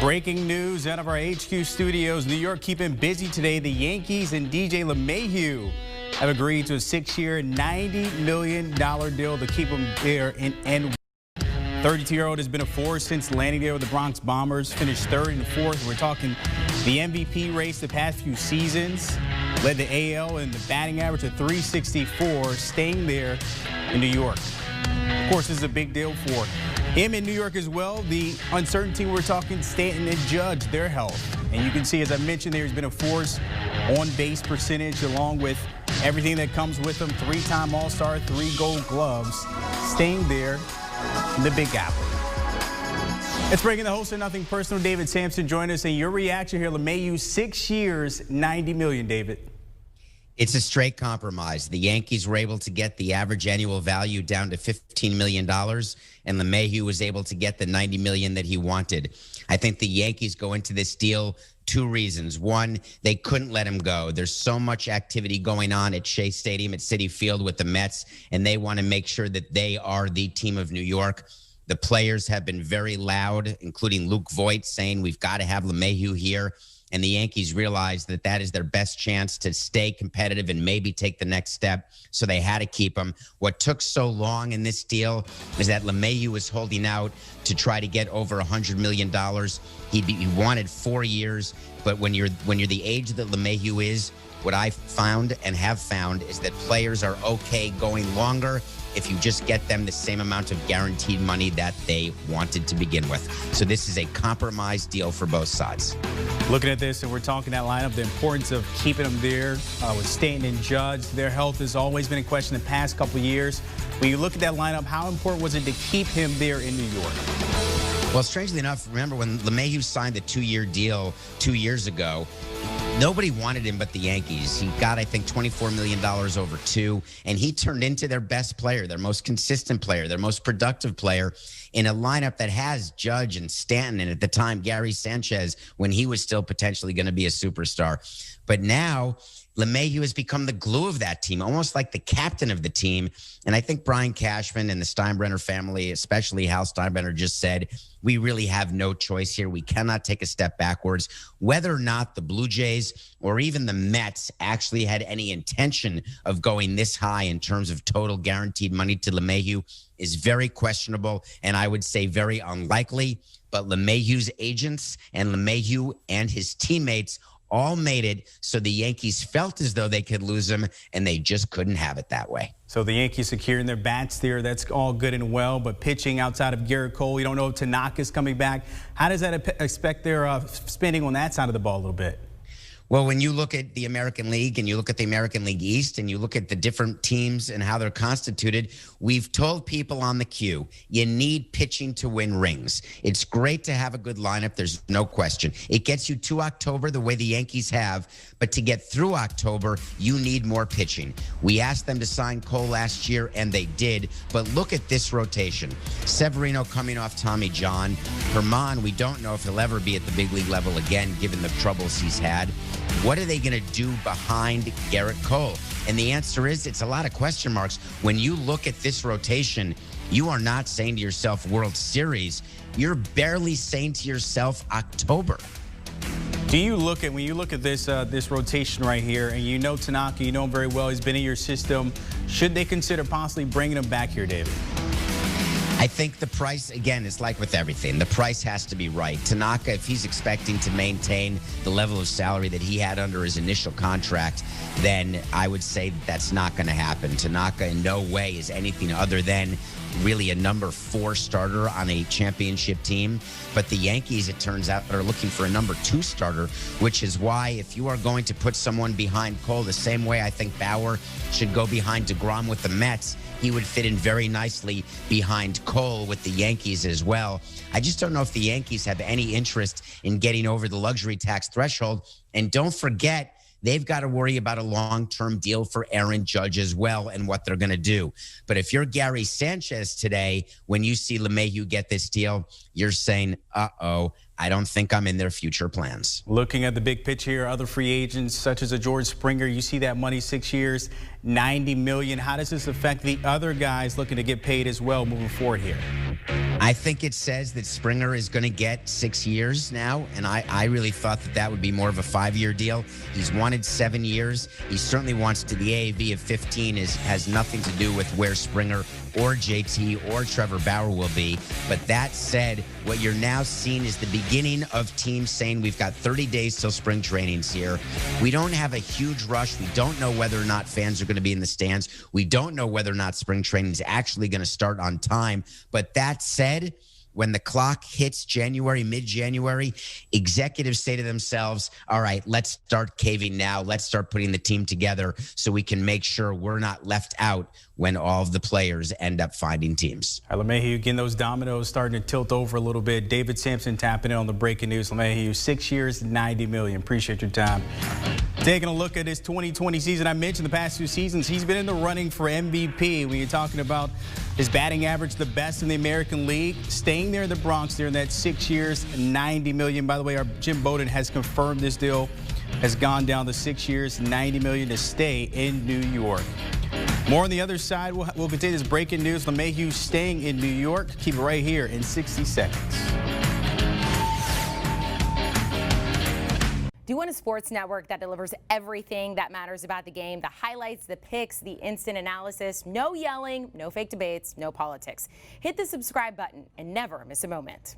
Breaking news out of our HQ studios. New York keeping busy today. The Yankees and DJ LeMahieu have agreed to a 6-year, $90 million deal to keep him there and 32-year-old has been a force since landing there with the Bronx Bombers. Finished third and fourth. We're talking the MVP race the past few seasons. Led the AL in the batting average of .364, staying there in New York. Of course, this is a big deal for him in New York as well. The uncertainty, we're talking Stanton and Judge, their health. And you can see, as I mentioned, there's been a force on base percentage along with everything that comes with them. 3-time All-Star, 3 Gold Gloves, staying there in the Big Apple. Let's bring in the host of Nothing Personal, David Sampson, join us. And your reaction here, LeMahieu, 6 years, $90 million, David. It's a straight compromise. The Yankees were able to get the average annual value down to $15 million, and LeMahieu was able to get the $90 million that he wanted. I think the Yankees go into this deal 2 reasons. One, they couldn't let him go. There's so much activity going on at Shea Stadium at Citi Field with the Mets, and they want to make sure that they are the team of New York. The players have been very loud, including Luke Voigt, saying we've got to have LeMahieu here. And the Yankees realized that that is their best chance to stay competitive and maybe take the next step. So they had to keep him. What took so long in this deal is that LeMahieu was holding out to try to get over $100 million. He wanted 4 years. But when you're the age that LeMahieu is, what I found and have found is that players are okay going longer if you just get them the same amount of guaranteed money that they wanted to begin with. So this is a compromise deal for both sides. Looking at this, and we're talking that lineup, the importance of keeping them there with Stanton and Judge. Their health has always been in question the past couple of years. When you look at that lineup, how important was it to keep him there in New York? Well, strangely enough, remember when LeMahieu signed the 2-year deal 2 years ago, nobody wanted him but the Yankees. He got, I think, $24 million over 2, and he turned into their best player, their most consistent player, their most productive player in a lineup that has Judge and Stanton, and at the time, Gary Sanchez, when he was still potentially going to be a superstar. But now, LeMahieu has become the glue of that team, almost like the captain of the team. And I think Brian Cashman and the Steinbrenner family, especially Hal Steinbrenner, just said, we really have no choice here. We cannot take a step backwards. Whether or not the Blue Jays or even the Mets actually had any intention of going this high in terms of total guaranteed money to LeMahieu is very questionable, and I would say very unlikely. But LeMahieu's agents and LeMahieu and his teammates all made it so the Yankees felt as though they could lose him, and they just couldn't have it that way. So the Yankees securing their bats there, that's all good and well, but pitching outside of Garrett Cole, we don't know if Tanaka's coming back. How does that expect their spending on that side of the ball a little bit? Well, when you look at the American League and you look at the American League East and you look at the different teams and how they're constituted, we've told people on the queue, you need pitching to win rings. It's great to have a good lineup. There's no question. It gets you to October the way the Yankees have, but to get through October, you need more pitching. We asked them to sign Cole last year, and they did, but look at this rotation. Severino coming off Tommy John. Herman, we don't know if he'll ever be at the big league level again, given the troubles he's had. What are they going to do behind Garrett Cole? And the answer is it's a lot of question marks. When you look at this rotation, you are not saying to yourself World Series. You're barely saying to yourself October. Do you look at, when you look at this this rotation right here, and you know Tanaka, you know him very well, he's been in your system, should they consider possibly bringing him back here, David? I think the price, again, is like with everything. The price has to be right. Tanaka, if he's expecting to maintain the level of salary that he had under his initial contract, then I would say that's not going to happen. Tanaka in no way is anything other than really a number 4 starter on a championship team. But the Yankees, it turns out, are looking for a number 2 starter, which is why if you are going to put someone behind Cole the same way I think Bauer should go behind DeGrom with the Mets, he would fit in very nicely behind Cole with the Yankees as well. I just don't know if the Yankees have any interest in getting over the luxury tax threshold. And don't forget, they've got to worry about a long-term deal for Aaron Judge as well and what they're going to do. But if you're Gary Sanchez today, when you see LeMahieu get this deal, you're saying, uh-oh, I don't think I'm in their future plans. Looking at the big picture here, other free agents such as a George Springer, you see that money, 6 years, $90 million. How does this affect the other guys looking to get paid as well moving forward here? I think it says that Springer is going to get 6 years now, and I really thought that would be more of a 5-year deal. He's wanted 7 years. He certainly wants to. The AAV of 15 has nothing to do with where Springer or JT or Trevor Bauer will be. But that said, what you're now seeing is the beginning of teams saying we've got 30 days till spring training's here. We don't have a huge rush. We don't know whether or not fans are going to be in the stands. We don't know whether or not spring training is actually going to start on time. But that said, when the clock hits January, mid-January, executives say to themselves, all right, let's start caving now. Let's start putting the team together so we can make sure we're not left out when all of the players end up finding teams. All right, LeMahieu, again, those dominoes starting to tilt over a little bit. David Sampson tapping in on the breaking news. LeMahieu, 6 years, $90 million. Appreciate your time. Taking a look at his 2020 season, I mentioned the past 2 seasons, he's been in the running for MVP. When you're talking about his batting average, the best in the American League, staying there in the Bronx there in that 6 years, $90 million. By the way, our Jim Bowden has confirmed this deal has gone down to 6 years, $90 million to stay in New York. More on the other side. We'll continue this breaking news. LeMahieu staying in New York. Keep it right here in 60 seconds. Do you want a sports network that delivers everything that matters about the game? The highlights, the picks, the instant analysis, no yelling, no fake debates, no politics. Hit the subscribe button and never miss a moment.